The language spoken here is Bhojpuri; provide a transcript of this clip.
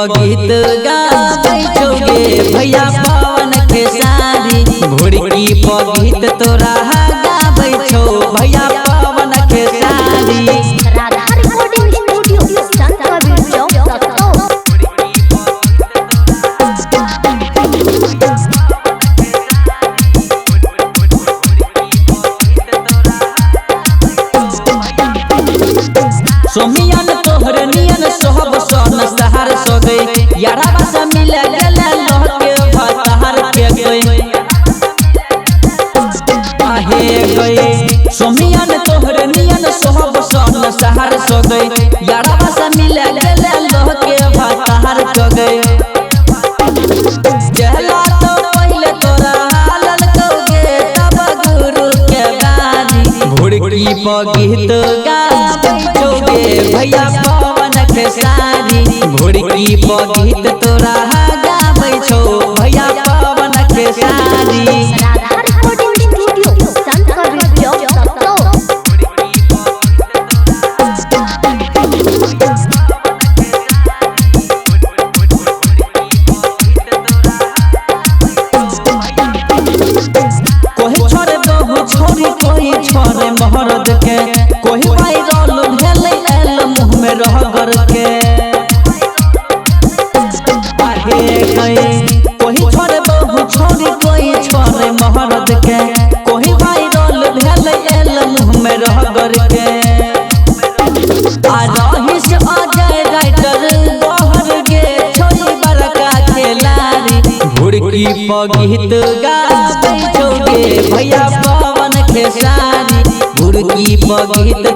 गीत गाबै छोगे भैया पवन खेसारी भोड़की गीत तोरा गाबै छौ भैया पवन खेसारी। राधा रिकॉर्डिंग स्टूडियो संत कबीर चौक सत्तो। सोमियन तोहर नियन सोहब सन सहार सगे यारा से मिले गेले लोह के भतार के गए आहे गए। सोमियन तोहर नियन सोहब सन सहार सगे यारा से मिले गेले लोह के भतार के गए। जहला तो पहले तोरा हालन कौगे तब गुरु के बानी भोड़की गीत गाबै छोगे भैया पवन खेसारी भोड़की गीत तोरा गाबै छौ भैया पवन खेसारी। राधा रिकॉर्डिंग स्टूडियो संत कबीर चौक सत्तो। कोई छोरे बहु छोरी कोई छोरे महरद के कोई वायरल भेलै एल मुंह में रहगर के आहे गए। कोई छोरे बहु छोरी कोई छोरे महरद के कोई वायरल भेलै एल मुंह में रहगर के। आ रही से अजय राइटर बहर गे छोरी बड़का खेलारी भोड़की गीत गाबै छोगे भैया पवन खेसारी भोड़की गीत